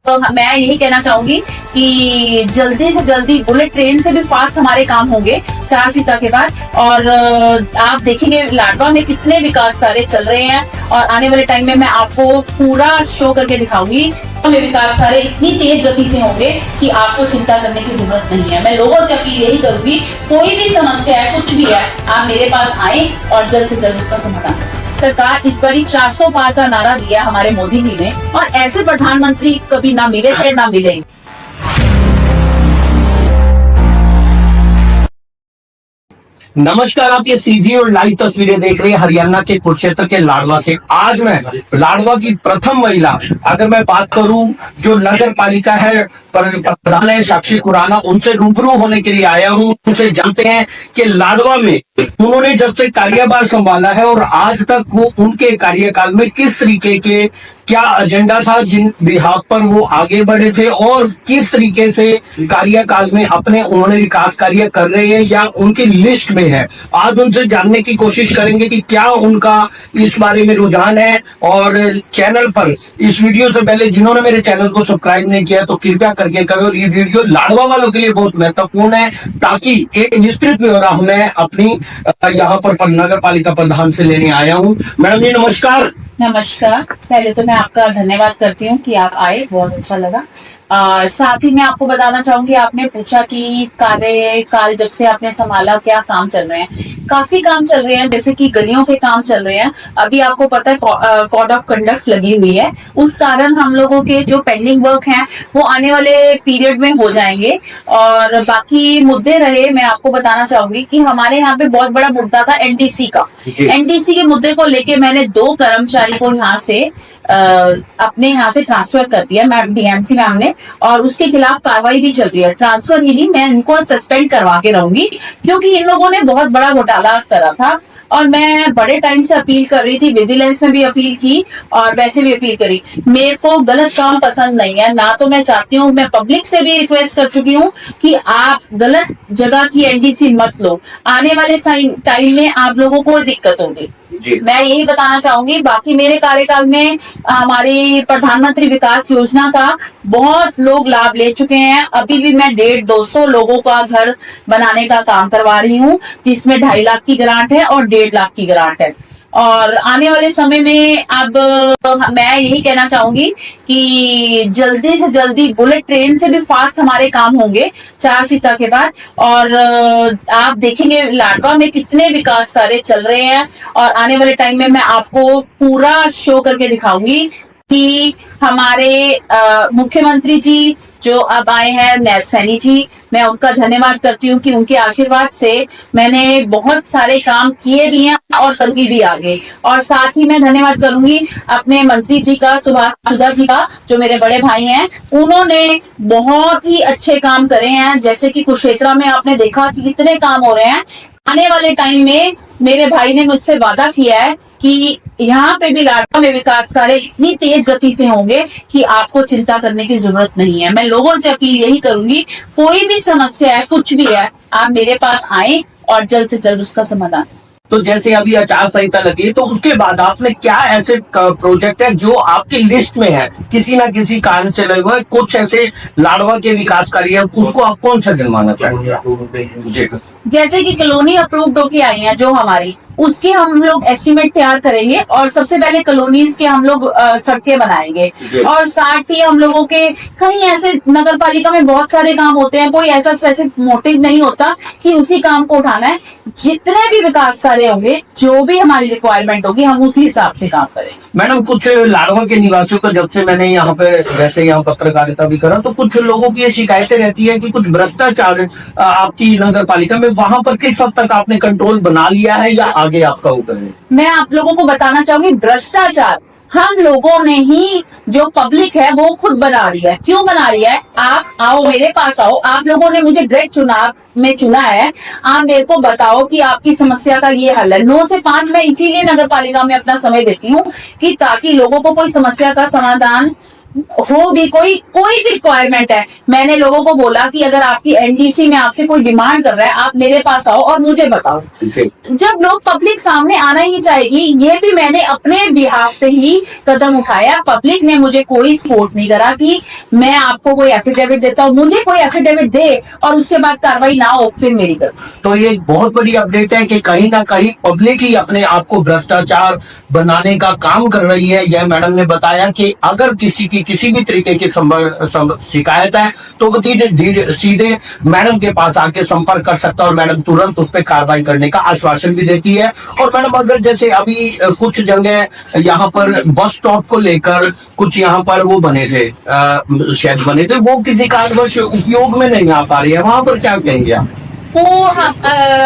तो मैं यही कहना चाहूंगी कि जल्दी से जल्दी बुलेट ट्रेन से भी फास्ट हमारे काम होंगे 4 सितंबर के बाद। और आप देखेंगे लाडवा में कितने विकास कार्य चल रहे हैं और आने वाले टाइम में मैं आपको पूरा शो करके दिखाऊंगी। में विकास कार्य इतनी तेज गति से होंगे कि आपको चिंता करने की जरूरत नहीं है। मैं लोगों से अपील यही करूंगी, कोई भी समस्या है, कुछ भी है, आप मेरे पास आए और जल्द से जल्द उसका समाधान करें। सरकार इस बार 400 पार का नारा दिया हमारे मोदी जी ने, और ऐसे प्रधानमंत्री कभी ना मिले थे ना मिलेंगे। नमस्कार, आप ये सीधी और लाइव तस्वीरें देख रहे हैं हरियाणा के कुरुक्षेत्र के लाडवा से। आज मैं लाडवा की प्रथम महिला, अगर मैं बात करूं, जो नगर पालिका है, प्रधान है साक्षी खुराना, उनसे रूबरू होने के लिए आया हूं। उनसे जानते हैं कि लाडवा में उन्होंने जब से कार्यभार संभाला है और आज तक वो उनके कार्यकाल में किस तरीके के क्या एजेंडा था, जिन बिहाफ पर वो आगे बढ़े थे, और किस तरीके से कार्यकाल में अपने उन्होंने विकास कार्य कर रहे हैं या उनकी लिस्ट में है। आज उनसे जानने की कोशिश करेंगे कि क्या उनका इस बारे में रुझान है। और चैनल पर इस वीडियो से पहले जिन्होंने मेरे चैनल को सब्सक्राइब नहीं किया तो कृपया करके करो। और ये वीडियो लाडवा वालों के लिए बहुत महत्वपूर्ण है, ताकि एक विस्तृत ब्यौरा मैं अपनी यहाँ पर नगर पालिका प्रधान से लेने आया हूँ। मैडम जी नमस्कार। नमस्कार। पहले तो मैं आपका धन्यवाद करती हूँ कि आप आए, बहुत अच्छा लगा। साथ ही मैं आपको बताना चाहूंगी, आपने पूछा कि कार्यकाल जब से आपने संभाला क्या काम चल रहे हैं। काफी काम चल रहे हैं, जैसे कि गलियों के काम चल रहे हैं। अभी आपको पता है कोड ऑफ कंडक्ट लगी हुई है, उस कारण हम लोगों के जो पेंडिंग वर्क हैं वो आने वाले पीरियड में हो जाएंगे। और बाकी मुद्दे रहे, मैं आपको बताना चाहूंगी कि हमारे यहाँ पे बहुत बड़ा मुद्दा था एनडीसी का। एनडीसी के मुद्दे को लेके मैंने 2 कर्मचारी को यहाँ से अपने यहाँ से ट्रांसफर कर दिया मैम, डीएमसी मैम ने, और उसके खिलाफ कार्रवाई भी चल रही है। ट्रांसफर ही नहीं, मैं इनको सस्पेंड करवा के रहूंगी, क्योंकि इन लोगों ने बहुत बड़ा घोटाला करा था। और मैं बड़े टाइम से अपील कर रही थी, विजिलेंस में भी अपील की और वैसे भी अपील करी। मेरे को गलत काम पसंद नहीं है, ना तो मैं चाहती हूँ, मैं पब्लिक से भी रिक्वेस्ट कर चुकी हूँ कि आप गलत जगह की एनडीसी मत लो, आने वाले टाइम में आप लोगों को दिक्कत होगी। मैं यही बताना चाहूंगी। बाकी मेरे कार्यकाल में हमारी प्रधानमंत्री विकास योजना का बहुत लोग लाभ ले चुके हैं। अभी भी मैं 150-200 लोगों का घर बनाने का काम करवा रही हूँ, जिसमें 2.5 लाख की ग्रांट है और 1.5 लाख की ग्रांट है। और आने वाले समय में अब मैं यही कहना चाहूंगी कि जल्दी से जल्दी बुलेट ट्रेन से भी फास्ट हमारे काम होंगे 4 सितंबर के बाद। और आप देखेंगे लाडवा में कितने विकास कार्य चल रहे हैं और आने वाले टाइम में मैं आपको पूरा शो करके दिखाऊंगी कि हमारे मुख्यमंत्री जी जो अब आए हैं, नैब सैनी जी, मैं उनका धन्यवाद करती हूँ कि उनके आशीर्वाद से मैंने बहुत सारे काम किए भी हैं और करके भी आगे। और साथ ही मैं धन्यवाद करूंगी अपने मंत्री जी का, सुभाष सुधा जी का, जो मेरे बड़े भाई हैं। उन्होंने बहुत ही अच्छे काम करे हैं, जैसे कि कुरुक्षेत्र में आपने देखा कि कितने काम हो रहे हैं। आने वाले टाइम में मेरे भाई ने मुझसे वादा किया है कि यहाँ पे भी लाडवा में विकास कार्य इतनी तेज गति से होंगे कि आपको चिंता करने की जरूरत नहीं है। मैं लोगों से अपील यही करूंगी, कोई भी समस्या है, कुछ भी है, आप मेरे पास आए और जल्द से जल्द उसका समाधान। तो जैसे अभी आचार संहिता लगी, तो उसके बाद आपने क्या ऐसे प्रोजेक्ट है जो आपकी लिस्ट में है, किसी ना किसी कारण से लगे हुए, कुछ ऐसे लाडवा के विकास कार्य, उसको आप कौन सा गिनवाना चाहेंगे? जैसे कि कॉलोनी अप्रूव्ड होके आई है जो हमारी, उसके हम लोग एस्टिमेट तैयार करेंगे और सबसे पहले कॉलोनीज के हम लोग सड़कें बनाएंगे। और साथ ही हम लोगों के कहीं ऐसे नगर पालिका में बहुत सारे काम होते हैं, कोई ऐसा स्पेसिफिक मोटिव नहीं होता कि उसी काम को उठाना है। जितने भी विकास कार्य होंगे, जो भी हमारी रिक्वायरमेंट होगी, हम उसी हिसाब से काम करेंगे। मैडम, कुछ लाडवा के निवासियों को, जब से मैंने यहाँ पे वैसे यहाँ पत्रकारिता भी करा, तो कुछ लोगों की ये शिकायतें रहती है कि कुछ भ्रष्टाचार आपकी नगर पालिका में, वहां पर किस हद तक आपने कंट्रोल बना लिया है या आगे आपका उतर है? मैं आप लोगों को बताना चाहूंगी, भ्रष्टाचार हम लोगों ने ही, जो पब्लिक है वो खुद बना रही है। क्यों बना रही है? आप आओ, मेरे पास आओ, आप लोगों ने मुझे डायरेक्ट चुनाव में चुना है, आप मेरे को बताओ कि आपकी समस्या का ये हल है। 9 से 5 मैं इसीलिए नगर पालिका में अपना समय देती हूँ कि ताकि लोगों को कोई समस्या का समाधान हो भी कोई भी रिक्वायरमेंट है, मैंने लोगों को बोला कि अगर आपकी एनडीसी में आपसे कोई डिमांड कर रहा है, आप मेरे पास आओ और मुझे बताओ। जब लोग पब्लिक सामने आना ही नहीं चाहेगी, ये भी मैंने अपने बिहाफ पे ही कदम उठाया। पब्लिक ने मुझे कोई सपोर्ट नहीं करा कि मैं आपको कोई एफिडेविट देता हूँ, मुझे कोई एफिडेविट दे और उसके बाद कार्रवाई ना हो फिर मेरी कर। तो ये बहुत बड़ी अपडेट है कि कहीं ना कहीं पब्लिक ही अपने आप को भ्रष्टाचार बनाने का काम कर रही है। यह मैडम ने बताया कि अगर किसी की किसी भी तरीके की शिकायत है तो वो सीधे मैडम के पास आके संपर्क कर सकता है और मैडम तुरंत उस पर कार्रवाई करने का आश्वासन भी देती है। और मैडम अगर जैसे अभी कुछ जगह यहाँ पर बस स्टॉप को लेकर कुछ यहाँ पर वो बने थे, शेड बने थे, वो किसी कारणवश उपयोग में नहीं आ पा रही है, वहां पर क्या कहेंगे आप? वो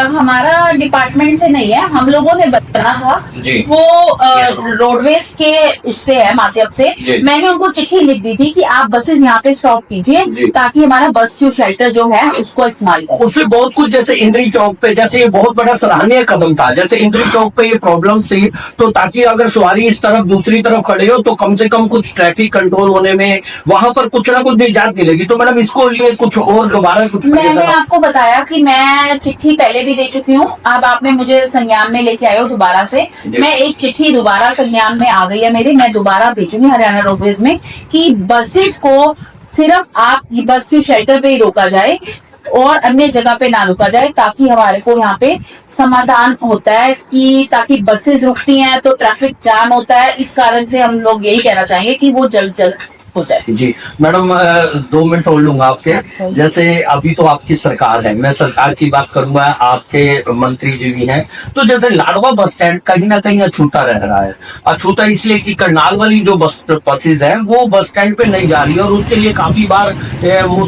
हमारा डिपार्टमेंट से नहीं है, हम लोगों ने बताना था। वो रोडवेज के उससे है, माध्यम से मैंने उनको चिट्ठी लिख दी थी कि आप बसेस यहाँ पे स्टॉप कीजिए ताकि हमारा बस क्यू शेल्टर जो है उसको इस्तेमाल करें। उससे बहुत कुछ, जैसे इंद्री चौक पे, जैसे ये बहुत बड़ा सराहनीय कदम था। जैसे इंद्री चौक पे ये प्रॉब्लम थी तो ताकि अगर सवारी इस तरफ दूसरी तरफ खड़े हो तो कम से कम कुछ ट्रैफिक कंट्रोल होने में वहां पर कुछ ना कुछ निजात मिलेगी। तो मैडम इसको लिए कुछ और दोबारा कुछ मैंने आपको बताया कि मैं चिट्ठी पहले भी दे चुकी हूँ, अब आपने मुझे संज्ञान में लेके आए हो दोबारा से। मैं एक चिट्ठी दोबारा संज्ञान में आ गई है मेरी, मैं दोबारा भेजूंगी हरियाणा रोडवेज में कि बसेस को सिर्फ आप बस की शेल्टर पे ही रोका जाए और अन्य जगह पे ना रुका जाए, ताकि हमारे को यहाँ पे समाधान होता है कि ताकि बसेस रुकती हैं तो ट्रैफिक जाम होता है। इस कारण से हम लोग यही कहना चाहेंगे कि वो जल्द हो जाए। जी मैडम, 2 मिनट और लूंगा आपके। जैसे अभी तो आपकी सरकार है, मैं सरकार की बात करूंगा, आपके मंत्री जी भी हैं, तो जैसे लाडवा बस स्टैंड कहीं ना कहीं अछूता रह रहा है। अछूता इसलिए कि करनाल वाली जो बसेज है वो बस स्टैंड पे नहीं जा रही है और उसके लिए काफी बार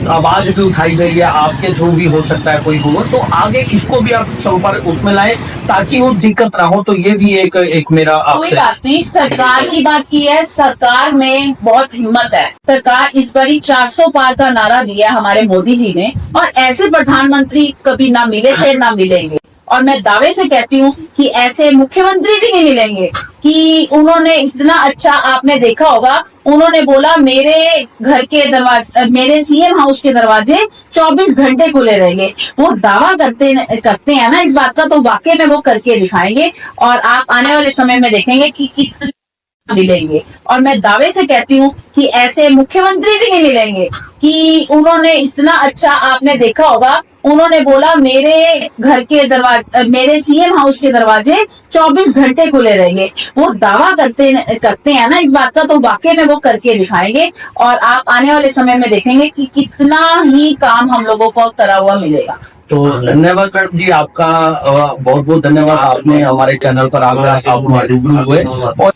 आवाज भी उठाई गई है, आपके थ्रू भी हो सकता है कोई हो, तो आगे इसको भी आप संपर्क उसमें लाए ताकि वो दिक्कत ना हो। तो ये भी एक मेरा आपसे। कोई बात नहीं, सरकार की बात की है, सरकार में बहुत हिम्मत है। सरकार इस बारी 400 पार का नारा दिया हमारे मोदी जी ने, और ऐसे प्रधानमंत्री कभी ना मिले थे ना मिलेंगे। और मैं दावे से कहती हूँ कि ऐसे मुख्यमंत्री भी नहीं मिलेंगे कि उन्होंने इतना अच्छा, आपने देखा होगा, उन्होंने बोला मेरे घर के दरवाजे, मेरे सीएम हाउस के दरवाजे 24 घंटे खुले रहेंगे। वो दावा करते हैं ना इस बात का, तो वाकई में वो करके दिखाएंगे और आप आने वाले समय में देखेंगे कि कितने मिलेंगे। और मैं दावे से कहती हूँ कि ऐसे मुख्यमंत्री भी नहीं मिलेंगे कि उन्होंने इतना अच्छा, आपने देखा होगा, उन्होंने बोला मेरे घर के दरवाजे, मेरे सीएम हाउस के दरवाजे 24 घंटे खुले रहेंगे। वो दावा करते हैं ना इस बात का, तो वाकई में वो करके दिखाएंगे और आप आने वाले समय में देखेंगे कि कितना ही काम हम लोगों को करा हुआ मिलेगा। तो धन्यवाद मैडम जी, आपका बहुत बहुत धन्यवाद, आपने हमारे चैनल पर आकर आप रूबरू हुए। और